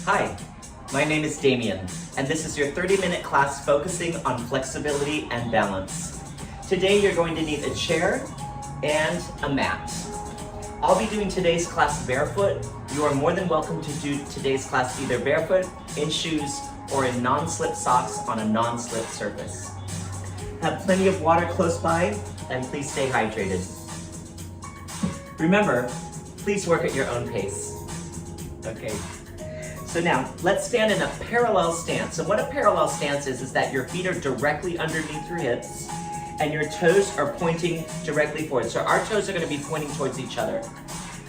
Hi, my name is Damien, and this is your 30-minute class focusing on flexibility and balance. Today you're going to need a chair and a mat. I'll be doing today's class barefoot. You are more than welcome to do today's class either barefoot, in shoes, or in non-slip socks on a non-slip surface. Have plenty of water close by, and please stay hydrated. Remember, please work at your own pace. Okay. So now, let's stand in a parallel stance. And what a parallel stance is that your feet are directly underneath your hips and your toes are pointing directly forward. So our toes are going to be pointing towards each other.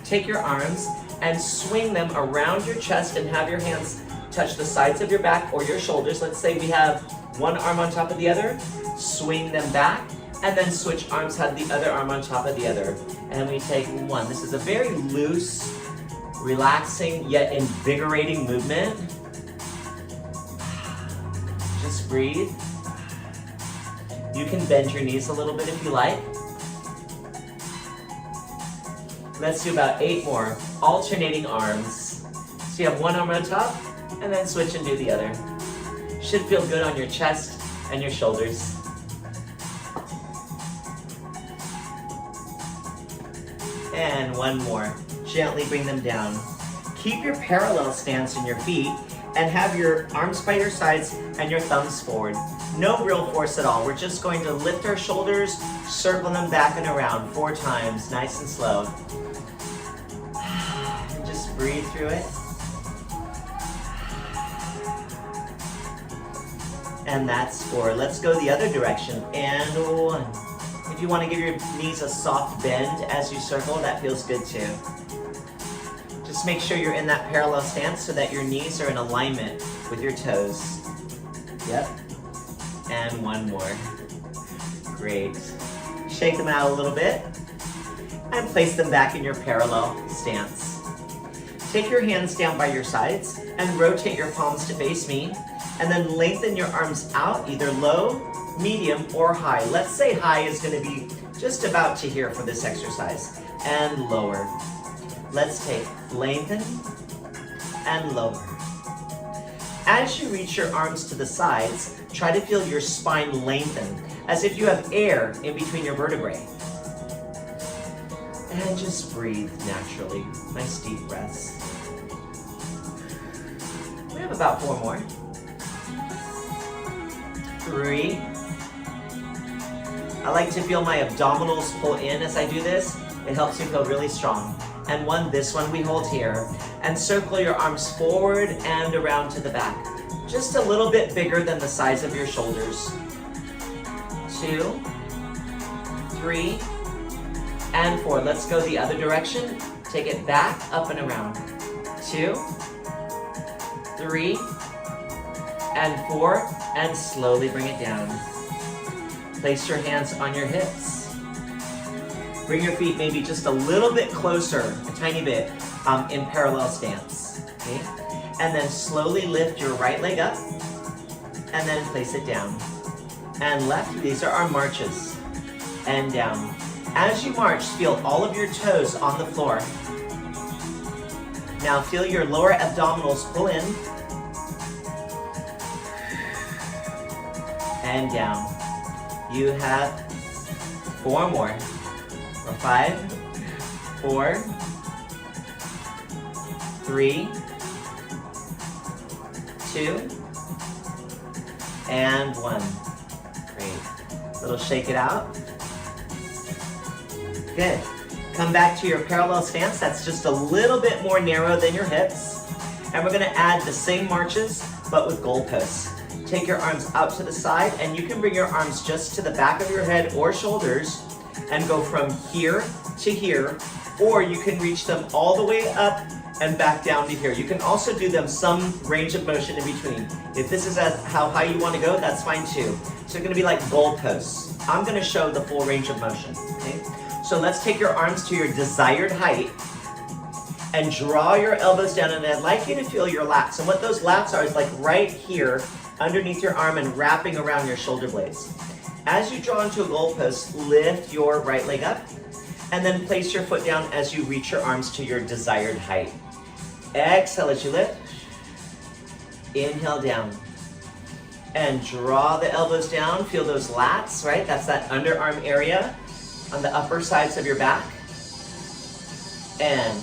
Take your arms and swing them around your chest and have your hands touch the sides of your back or your shoulders. Let's say we have one arm on top of the other, swing them back, and then switch arms, have the other arm on top of the other. And we take one. This is a very loose, relaxing yet invigorating movement. Just breathe. You can bend your knees a little bit if you like. Let's do about 8 more, alternating arms. So you have one arm on top, and then switch and do the other. Should feel good on your chest and your shoulders. And one more. Gently bring them down. Keep your parallel stance in your feet and have your arms by your sides and your thumbs forward. No real force at all. We're just going to lift our shoulders, circle them back and around 4 times, nice and slow. And just breathe through it. And that's 4. Let's go the other direction. And 1. If you want to give your knees a soft bend as you circle, that feels good too. Just make sure you're in that parallel stance so that your knees are in alignment with your toes. Yep. And 1 more. Great. Shake them out a little bit and place them back in your parallel stance. Take your hands down by your sides and rotate your palms to face me, and then lengthen your arms out, either low, medium, or high. Let's say high is going to be just about to here for this exercise, and lower. Let's take lengthen and lower. As you reach your arms to the sides, try to feel your spine lengthen, as if you have air in between your vertebrae. And just breathe naturally. Nice deep breaths. We have about 4 more. 3. I like to feel my abdominals pull in as I do this. It helps me feel really strong. And 1, this one we hold here. And circle your arms forward and around to the back. Just a little bit bigger than the size of your shoulders. 2, 3, and 4. Let's go the other direction. Take it back, up and around. 2, 3, and 4, and slowly bring it down. Place your hands on your hips. Bring your feet maybe just a little bit closer, a tiny bit, in parallel stance. Okay? And then slowly lift your right leg up, and then place it down. And left, these are our marches. And down. As you march, feel all of your toes on the floor. Now feel your lower abdominals pull in. And down. You have 4 more. Or 5, 4, 3, 2, and 1. Great. Little shake it out. Good. Come back to your parallel stance. That's just a little bit more narrow than your hips. And we're going to add the same marches, but with goalposts. Take your arms out to the side, and you can bring your arms just to the back of your head or shoulders and go from here to here, or you can reach them all the way up and back down to here. You can also do them some range of motion in between. If this is how high you want to go, that's fine too. So it's going to be like goalposts. I'm going to show the full range of motion. Okay? So let's take your arms to your desired height and draw your elbows down, and I'd like you to feel your lats. And what those lats are is like right here underneath your arm and wrapping around your shoulder blades. As you draw into a goalpost, lift your right leg up and then place your foot down as you reach your arms to your desired height. Exhale as you lift. Inhale down. And draw the elbows down. Feel those lats, right? That's that underarm area on the upper sides of your back. And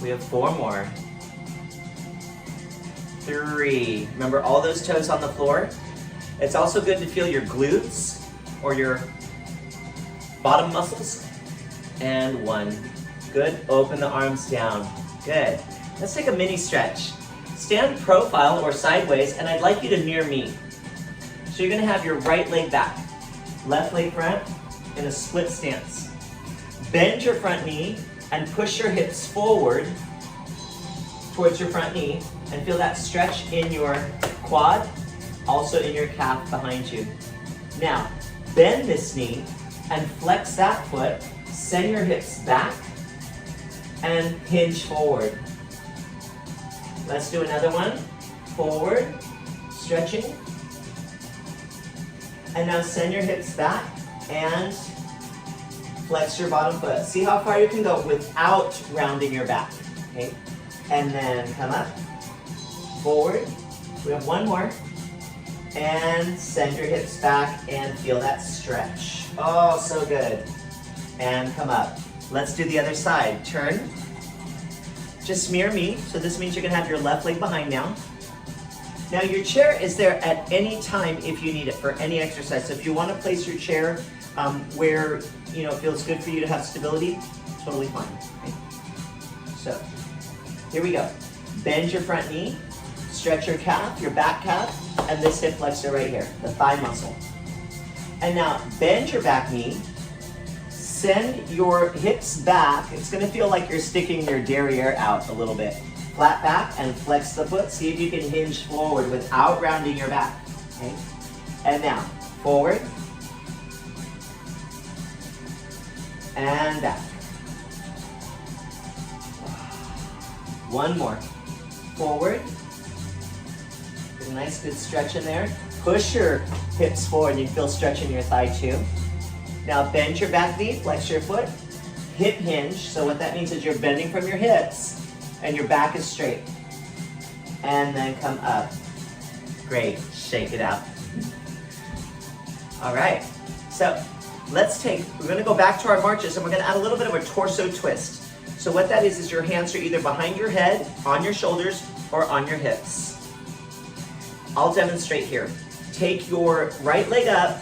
we have 4 more. 3. Remember all those toes on the floor? It's also good to feel your glutes or your bottom muscles. And 1. Good. Open the arms down. Good. Let's take a mini stretch. Stand profile or sideways, and I'd like you to mirror me. So you're going to have your right leg back, left leg front in a split stance. Bend your front knee and push your hips forward towards your front knee and feel that stretch in your quad, also in your calf behind you. Now, bend this knee and flex that foot, send your hips back and hinge forward. Let's do another one. Forward, stretching. And now send your hips back and flex your bottom foot. See how far you can go without rounding your back. Okay? And then come up, forward. We have 1 more. And send your hips back and feel that stretch. Oh, so good. And come up. Let's do the other side. Turn. Just mirror me. So this means you're going to have your left leg behind now. Now your chair is there at any time if you need it for any exercise. So if you want to place your chair where it feels good for you to have stability, totally fine. Okay? So here we go. Bend your front knee, stretch your calf, your back calf, and this hip flexor right here, the thigh muscle. And now bend your back knee. Send your hips back. It's going to feel like you're sticking your derriere out a little bit. Flat back and flex the foot. See if you can hinge forward without rounding your back. Okay? And now, forward. And back. 1 more. Forward. Get a nice good stretch in there. Push your hips forward. You can feel stretch in your thigh too. Now bend your back knee, flex your foot, hip hinge. So what that means is you're bending from your hips and your back is straight. And then come up. Great, shake it out. All right, so we're gonna go back to our marches and we're gonna add a little bit of a torso twist. So what that is your hands are either behind your head, on your shoulders, or on your hips. I'll demonstrate here. Take your right leg up,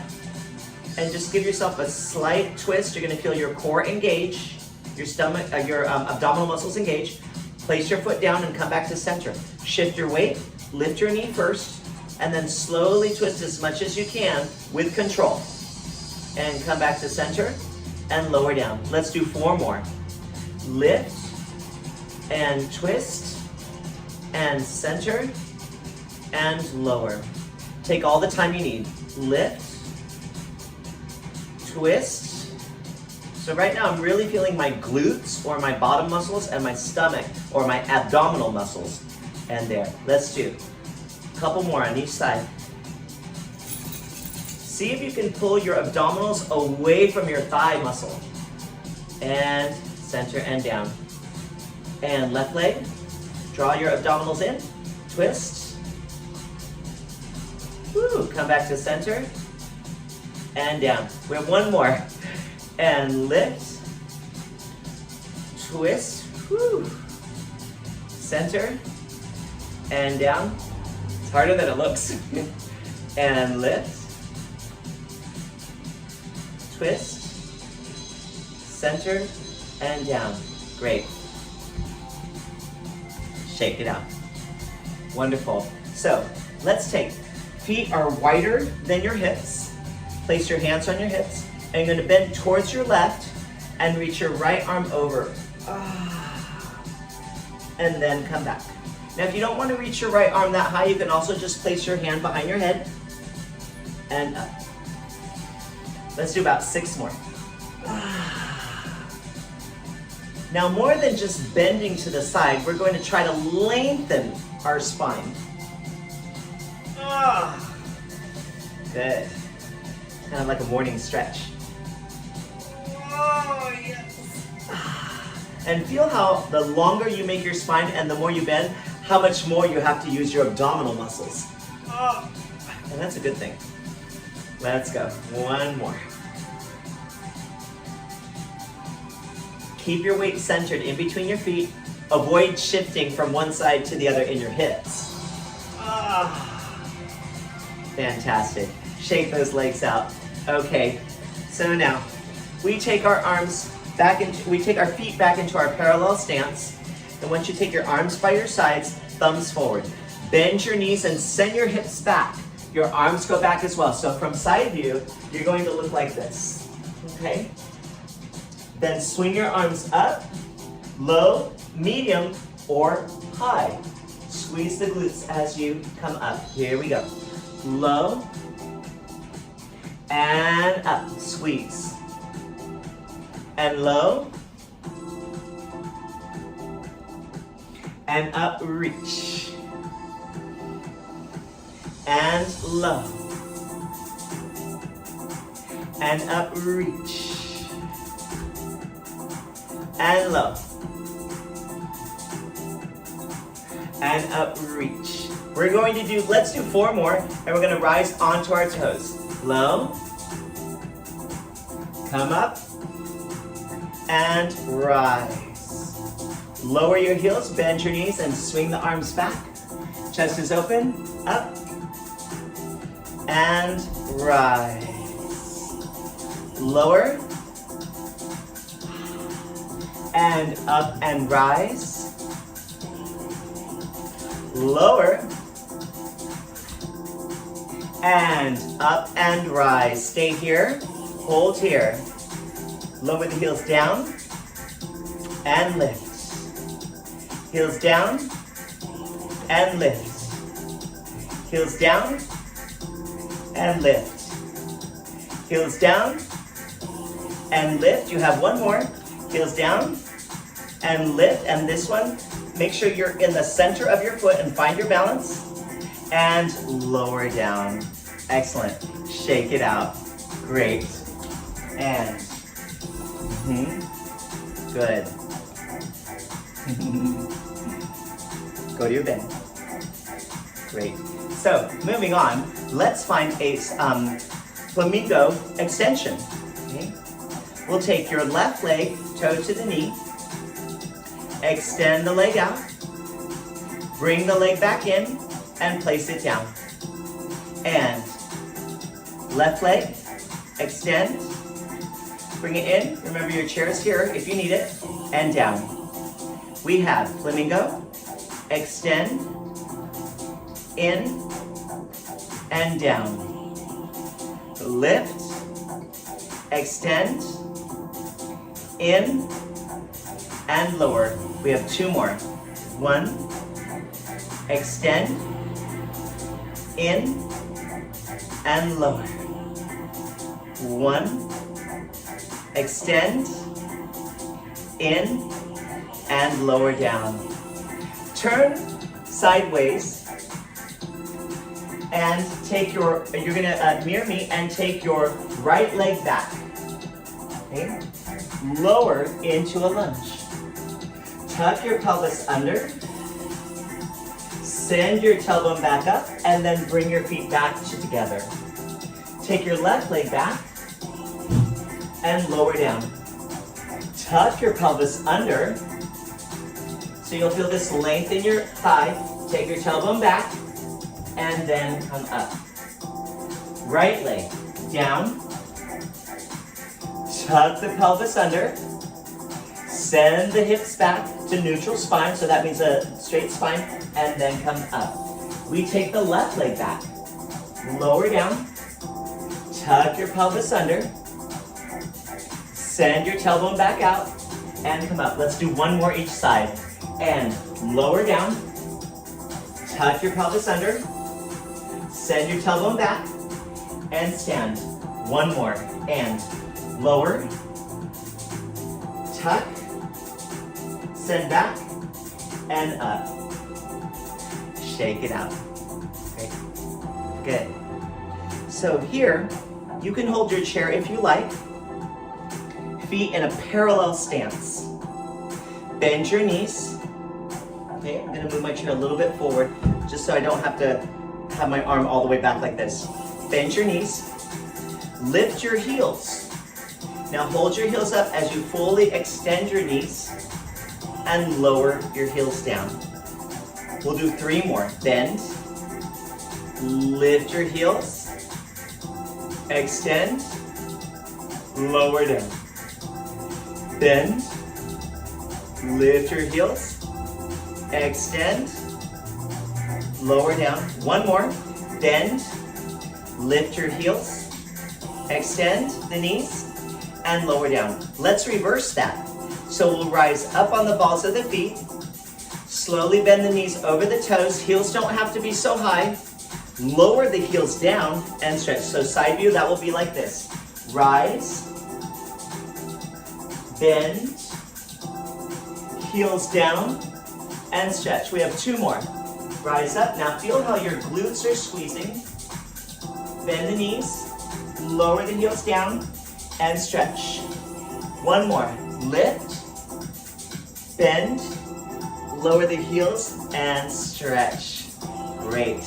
and just give yourself a slight twist. You're gonna feel your core engage, your stomach, your abdominal muscles engage. Place your foot down and come back to center. Shift your weight, lift your knee first, and then slowly twist as much as you can with control. And come back to center and lower down. Let's do 4 more. Lift and twist and center and lower. Take all the time you need. Lift, twist. So right now I'm really feeling my glutes or my bottom muscles and my stomach or my abdominal muscles. And there. Let's do a couple more on each side. See if you can pull your abdominals away from your thigh muscle. And center and down. And left leg. Draw your abdominals in. Twist. Woo. Come back to center. And down. We have 1 more. And lift. Twist. Whew. Center. And down. It's harder than it looks. And lift. Twist. Center. And down. Great. Shake it out. Wonderful. So, let's take. Feet are wider than your hips. Place your hands on your hips. And you're going to bend towards your left and reach your right arm over. And then come back. Now if you don't want to reach your right arm that high, you can also just place your hand behind your head and up. Let's do about 6 more. Now more than just bending to the side, we're going to try to lengthen our spine. Good. Kind of like a morning stretch. Oh, yes. And feel how the longer you make your spine and the more you bend, how much more you have to use your abdominal muscles. And that's a good thing. Let's go. One more. Keep your weight centered in between your feet. Avoid shifting from one side to the other in your hips. Fantastic. Shake those legs out. Okay, so now we take our arms back into, we take our feet back into our parallel stance. And once you take your arms by your sides, thumbs forward. Bend your knees and send your hips back. Your arms go back as well. So from side view, you're going to look like this. Okay? Then swing your arms up, low, medium, or high. Squeeze the glutes as you come up. Here we go. Low, and up. Squeeze. And low, and up, reach. And low. And up, reach. And low. And up, reach. We're going to do, let's do 4 more, and we're going to rise onto our toes. Low. Come up. And rise. Lower your heels, bend your knees, and swing the arms back. Chest is open, up, and rise. Lower, and up and rise. Lower, and up and rise. Stay here, hold here. Lower the heels down, and lift. Heels down, and lift. Heels down, and lift. Heels down, and lift. You have one more. Heels down, and lift. And this one, make sure you're in the center of your foot and find your balance. And lower down. Excellent. Shake it out. Great. And good. Go to your bend. Great. So, moving on, let's find a Flamingo Extension. Okay? We'll take your left leg, toe to the knee, extend the leg out, bring the leg back in, and place it down. And left leg, extend, bring it in. Remember your chair is here if you need it, and down. We have Flamingo, extend, in, and down. Lift, extend, in, and lower. We have 2 more. 1, extend, in, and lower. 1, extend, in, and lower down. Turn sideways and take you're gonna mirror me and take your right leg back. Okay? Lower into a lunge. Tuck your pelvis under. Send your tailbone back up and then bring your feet back together. Take your left leg back and lower down. Tuck your pelvis under. So you'll feel this length in your thigh. Take your tailbone back and then come up. Right leg down. Tuck the pelvis under. Send the hips back to neutral spine, so that means a straight spine, and then come up. We take the left leg back. Lower down. Tuck your pelvis under. Send your tailbone back out and come up. Let's do 1 more each side. And lower down. Tuck your pelvis under. Send your tailbone back and stand. 1 more. And lower. Tuck. Send back and up. Shake it out. Okay. Good. So here, you can hold your chair if you like. Feet in a parallel stance. Bend your knees. Okay, I'm gonna move my chair a little bit forward just so I don't have to have my arm all the way back like this. Bend your knees, lift your heels. Now hold your heels up as you fully extend your knees and lower your heels down. We'll do 3 more. Bend, lift your heels, extend, lower down. Bend, lift your heels, extend, lower down. 1 more. Bend, lift your heels, extend the knees, and lower down. Let's reverse that. So we'll rise up on the balls of the feet, slowly bend the knees over the toes. Heels don't have to be so high. Lower the heels down and stretch. So side view, that will be like this. Rise, bend, heels down, and stretch. We have 2 more. Rise up. Now feel how your glutes are squeezing. Bend the knees, lower the heels down, and stretch. 1 more. Lift, bend, lower the heels, and stretch. Great.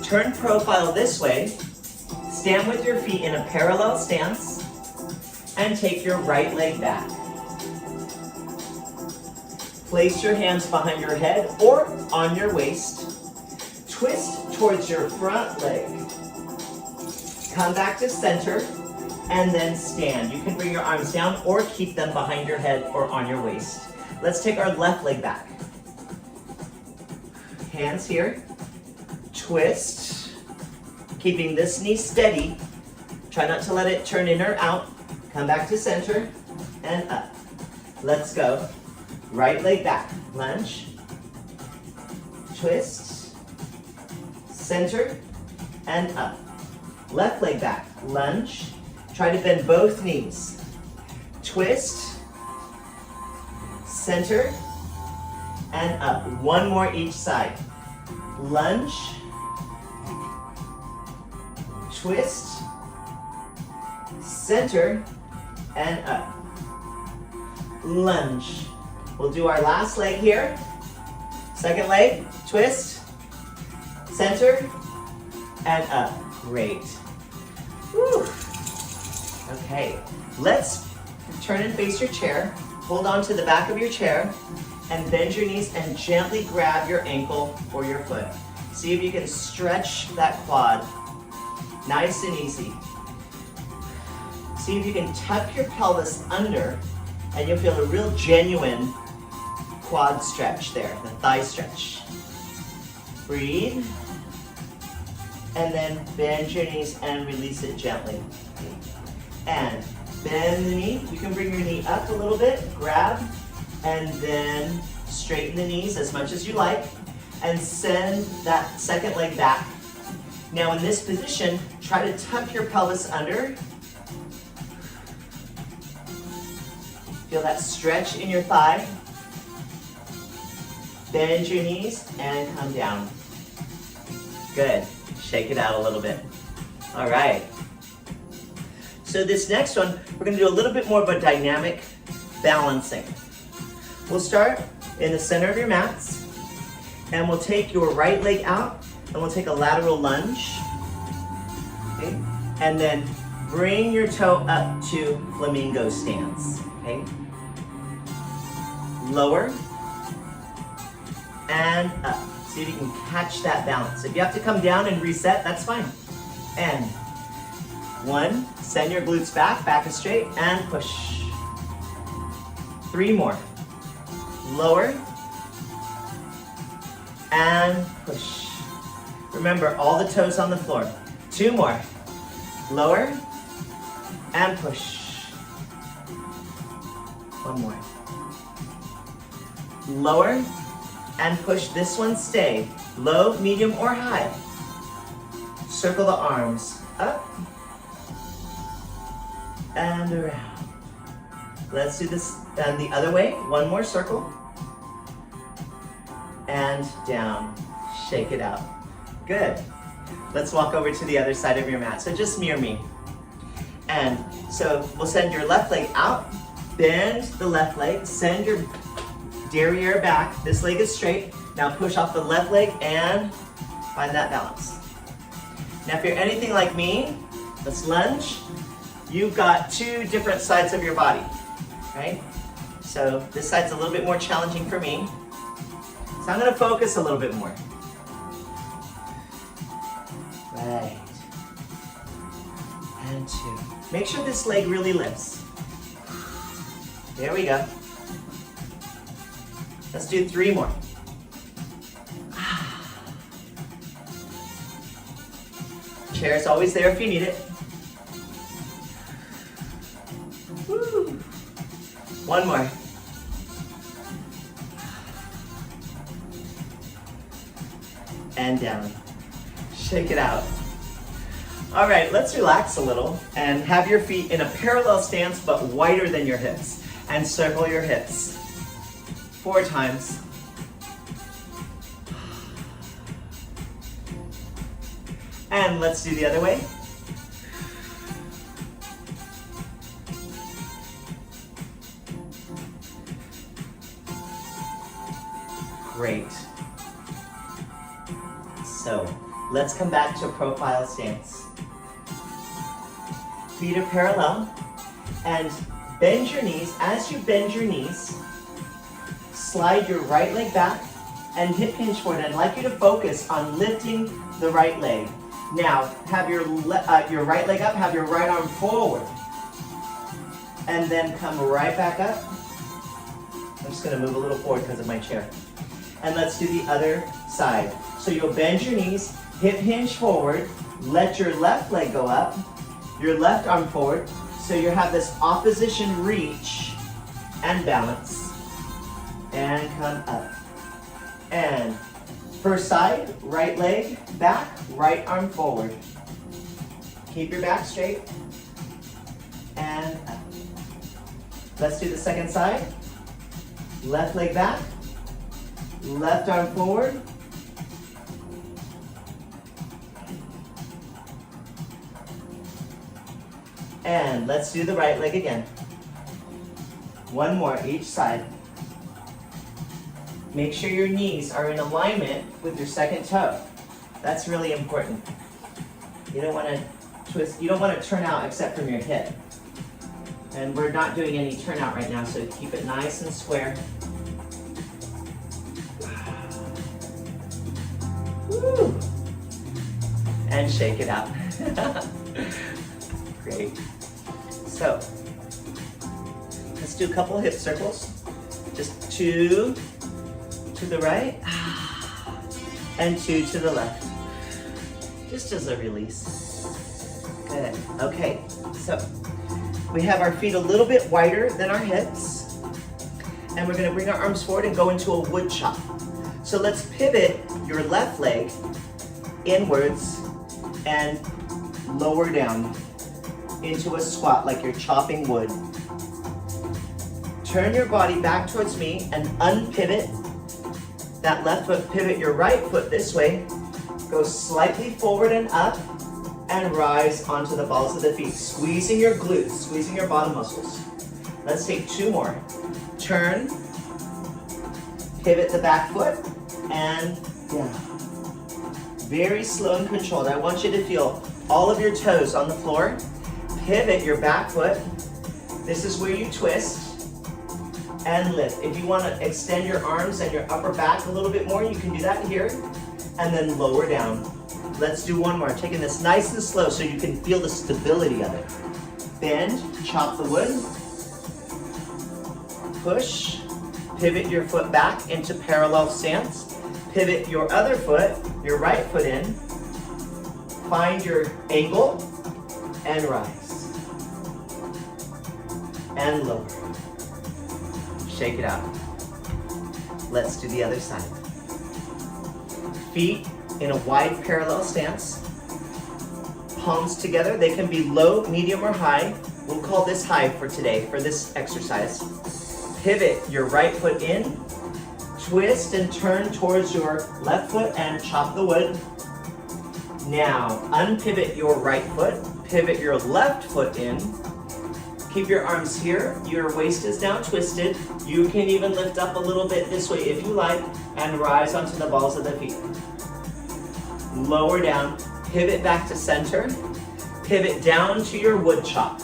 Turn profile this way. Stand with your feet in a parallel stance, and take your right leg back. Place your hands behind your head or on your waist. Twist towards your front leg. Come back to center, and then stand. You can bring your arms down or keep them behind your head or on your waist. Let's take our left leg back. Hands here. Twist. Keeping this knee steady. Try not to let it turn in or out. Come back to center and up. Let's go. Right leg back. Lunge. Twist. Center and up. Left leg back. Lunge. Try to bend both knees. Twist, center, and up. 1 more each side. Lunge, twist, center, and up. Lunge. We'll do our last leg here. Second leg, twist, center, and up. Great. Whew. Okay, let's turn and face your chair. Hold on to the back of your chair and bend your knees and gently grab your ankle or your foot. See if you can stretch that quad. Nice and easy. See if you can tuck your pelvis under and you'll feel a real genuine quad stretch there, the thigh stretch. Breathe. And then bend your knees and release it gently. And bend the knee. You can bring your knee up a little bit, grab, and then straighten the knees as much as you like, and send that second leg back. Now in this position, try to tuck your pelvis under. Feel that stretch in your thigh. Bend your knees and come down. Good. Shake it out a little bit. All right. So this next one, we're going to do a little bit more of a dynamic balancing. We'll start in the center of your mats, and we'll take your right leg out, and we'll take a lateral lunge. Okay? And then bring your toe up to flamingo stance. Okay? Lower and up. See if you can catch that balance. If you have to come down and reset, that's fine. And 1, send your glutes back, back is straight, and push. 3 more. Lower, and push. Remember, all the toes on the floor. 2 more. Lower, and push. 1 more. Lower, and push. This one stay. Low, medium, or high. Circle the arms. Up, and around. Let's do this and the other way. 1 more circle. And down. Shake it out. Good. Let's walk over to the other side of your mat. So just mirror me. And so we'll send your left leg out. Bend the left leg. Send your derriere back. This leg is straight. Now push off the left leg and find that balance. Now if you're anything like me, let's lunge. You've got two different sides of your body, right? So this side's a little bit more challenging for me. So I'm gonna focus a little bit more. Right. And two. Make sure this leg really lifts. There we go. Let's do 3 more. Chair's always there if you need it. Woo. 1 more. And down. Shake it out. All right, let's relax a little and have your feet in a parallel stance but wider than your hips. And circle your hips 4 times. And let's do the other way. Great. So let's come back to profile stance. Feet are parallel and bend your knees. As you bend your knees, slide your right leg back and hip hinge forward. I'd like you to focus on lifting the right leg. Now, have your right leg up, have your right arm forward. And then come right back up. I'm just gonna move a little forward because of my chair. And let's do the other side. So you'll bend your knees, hip hinge forward, let your left leg go up, your left arm forward, so you have this opposition reach and balance. And come up. And first side, right leg back, right arm forward. Keep your back straight. And up. Let's do the second side. Left leg back, left arm forward. And let's do the right leg again. 1 more each side. Make sure your knees are in alignment with your second toe. That's really important. You don't want to twist, you don't want to turn out except from your hip. And we're not doing any turnout right now, so keep it nice and square. Woo. And shake it out. Great. So, let's do a couple hip circles. Just 2 to the right and 2 to the left. Just as a release. Good. Okay, so we have our feet a little bit wider than our hips. And we're gonna bring our arms forward and go into a wood chop. So let's pivot your left leg inwards and lower down into a squat like you're chopping wood. Turn your body back towards me and unpivot that left foot. Pivot your right foot this way. Go slightly forward and up and rise onto the balls of the feet, squeezing your glutes, squeezing your bottom muscles. Let's take 2 more. Turn, pivot the back foot, and down. Very slow and controlled. I want you to feel all of your toes on the floor. Pivot your back foot. This is where you twist and lift. If you want to extend your arms and your upper back a little bit more, you can do that here. And then lower down. Let's do 1 more. Taking this nice and slow so you can feel the stability of it. Bend, chop the wood. Push, pivot your foot back into parallel stance. Pivot your other foot, your right foot in. Find your angle and rise. And lower. Shake it out. Let's do the other side. Feet in a wide parallel stance. Palms together. They can be low, medium, or high. We'll call this high for today, for this exercise. Pivot your right foot in. Twist and turn towards your left foot and chop the wood. Now, unpivot your right foot. Pivot your left foot in. Keep your arms here. Your waist is now twisted. You can even lift up a little bit this way if you like and rise onto the balls of the feet. Lower down, pivot back to center, pivot down to your wood chop.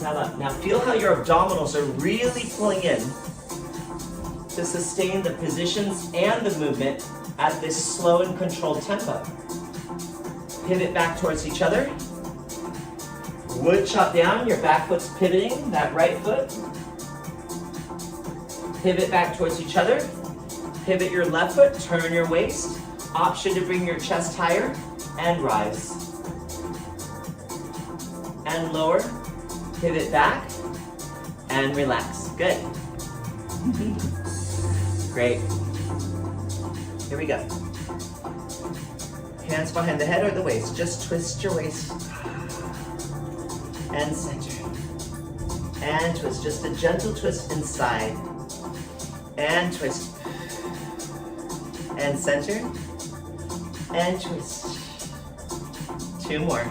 Now feel how your abdominals are really pulling in to sustain the positions and the movement at this slow and controlled tempo. Pivot back towards each other. Wood chop down, your back foot's pivoting, that right foot. Pivot back towards each other. Pivot your left foot, turn your waist. Option to bring your chest higher and rise. And lower, pivot back and relax. Good. Great. Here we go. Hands behind the head or the waist. Just twist your waist. And center. And twist. Just a gentle twist inside. And twist. And center. And twist. 2 more.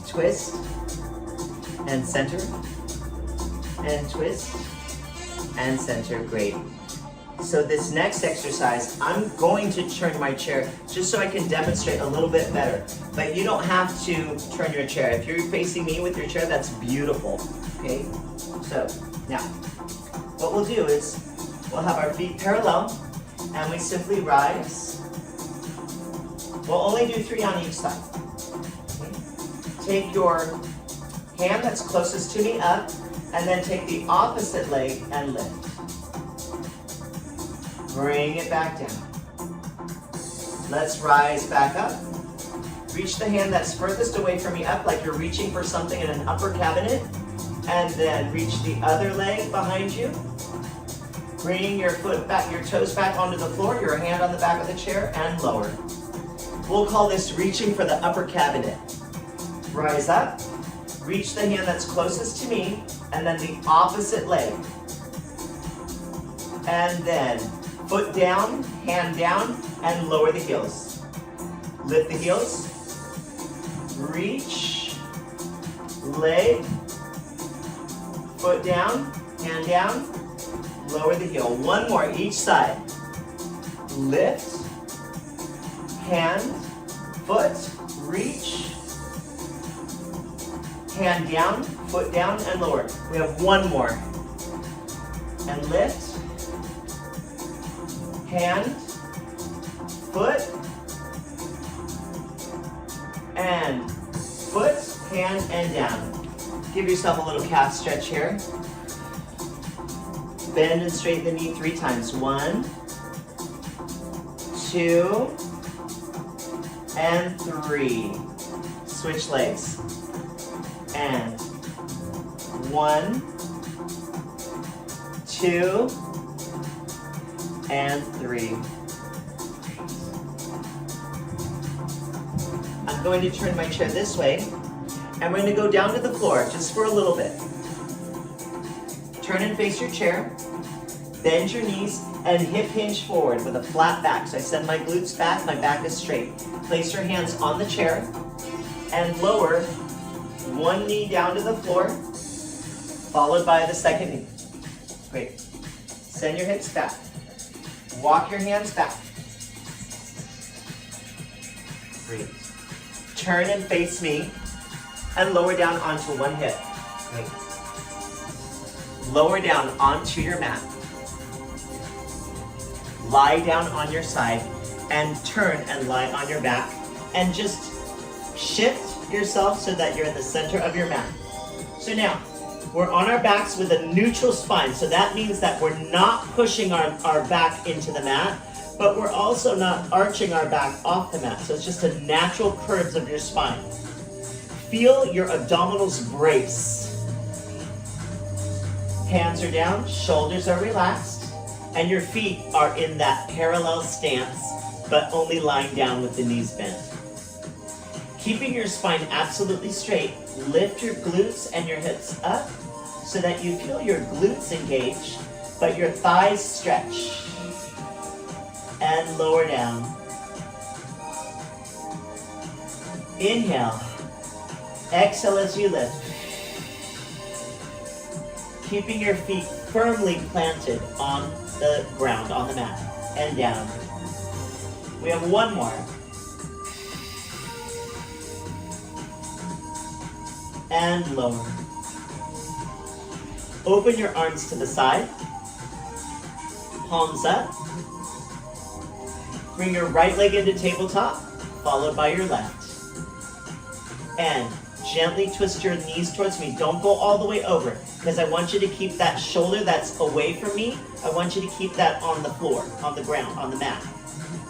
Twist. And center. And twist. And center. Great. So this next exercise, I'm going to turn my chair just so I can demonstrate a little bit better. But you don't have to turn your chair. If you're facing me with your chair, that's beautiful. Okay? So, now, what we'll do is we'll have our feet parallel and we simply rise. We'll only do 3 on each side. Okay? Take your hand that's closest to me up and then take the opposite leg and lift. Bring it back down. Let's rise back up. Reach the hand that's furthest away from me up like you're reaching for something in an upper cabinet. And then reach the other leg behind you. Bring your foot back, your toes back onto the floor, your hand on the back of the chair, and lower. We'll call this reaching for the upper cabinet. Rise up. Reach the hand that's closest to me, and then the opposite leg. And then foot down, hand down, and lower the heels. Lift the heels. Reach. Leg. Foot down, hand down. Lower the heel. 1 more each side. Lift. Hand. Foot. Reach. Hand down, foot down, and lower. We have 1 more. And lift. Hand, foot, and foot, hand, and down. Give yourself a little calf stretch here. Bend and straighten the knee 3 times. 1, 2, and 3. Switch legs. And 1, 2, and 3. I'm going to turn my chair this way, and we're going to go down to the floor just for a little bit. Turn and face your chair, bend your knees, and hip hinge forward with a flat back. So I send my glutes back, my back is straight. Place your hands on the chair, and lower 1 knee down to the floor, followed by the second knee. Great. Send your hips back. Walk your hands back. Great. Turn and face me and lower down onto 1 hip. Great. Lower down onto your mat. Lie down on your side and turn and lie on your back and just shift yourself so that you're in the center of your mat. So now, we're on our backs with a neutral spine, so that means that we're not pushing our back into the mat, but we're also not arching our back off the mat, so it's just a natural curves of your spine. Feel your abdominals brace. Hands are down, shoulders are relaxed, and your feet are in that parallel stance, but only lying down with the knees bent. Keeping your spine absolutely straight, lift your glutes and your hips up so that you feel your glutes engage, but your thighs stretch. And lower down. Inhale Exhale as you lift. Keeping your feet firmly planted on the ground, on the mat, and down. We have one more. And lower. Open your arms to the side. Palms up. Bring your right leg into tabletop, followed by your left. And gently twist your knees towards me. Don't go all the way over, because I want you to keep that shoulder that's away from me. I want you to keep that on the floor, on the ground, on the mat.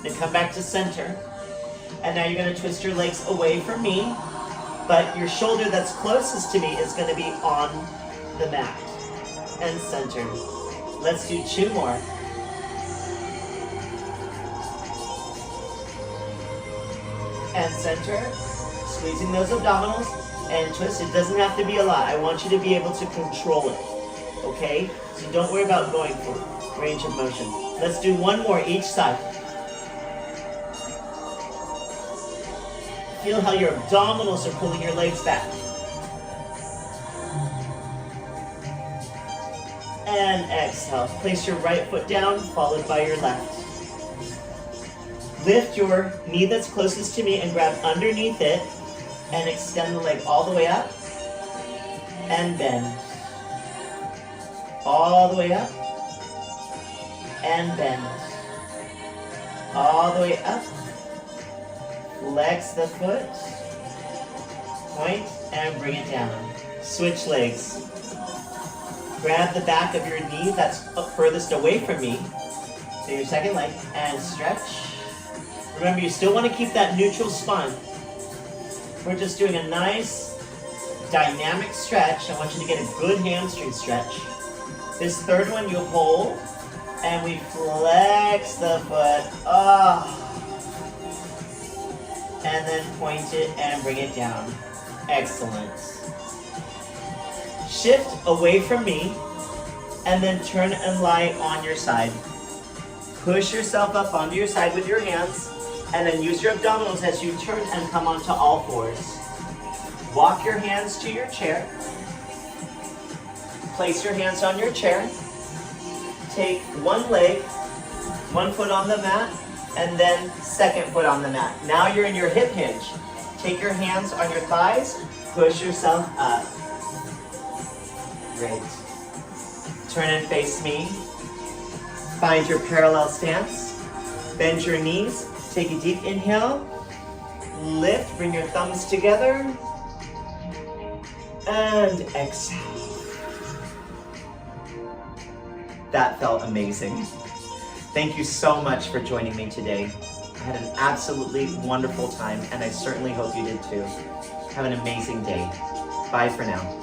Then come back to center. And now you're going to twist your legs away from me, but your shoulder that's closest to me is going to be on the mat. And center. Let's do 2 more. And center, squeezing those abdominals, and twist. It doesn't have to be a lot. I want you to be able to control it, okay? So don't worry about going for range of motion. Let's do 1 more each side. Feel how your abdominals are pulling your legs back. And exhale. Place your right foot down, followed by your left. Lift your knee that's closest to me and grab underneath it and extend the leg all the way up and bend. All the way up and bend. All the way up. Flex the foot. Point and bring it down. Switch legs. Grab the back of your knee that's furthest away from me. So your second leg and stretch. Remember, you still want to keep that neutral spine. We're just doing a nice dynamic stretch. I want you to get a good hamstring stretch. This third one you'll hold, and we flex the foot. And then point it and bring it down. Excellent. Shift away from me, and then turn and lie on your side. Push yourself up onto your side with your hands, and then use your abdominals as you turn and come onto all fours. Walk your hands to your chair. Place your hands on your chair. Take one leg, one foot on the mat, and then second foot on the mat. Now you're in your hip hinge. Take your hands on your thighs, push yourself up. Great. Turn and face me. Find your parallel stance. Bend your knees. Take a deep inhale. Lift, bring your thumbs together. And exhale. That felt amazing. Thank you so much for joining me today. I had an absolutely wonderful time, and I certainly hope you did too. Have an amazing day. Bye for now.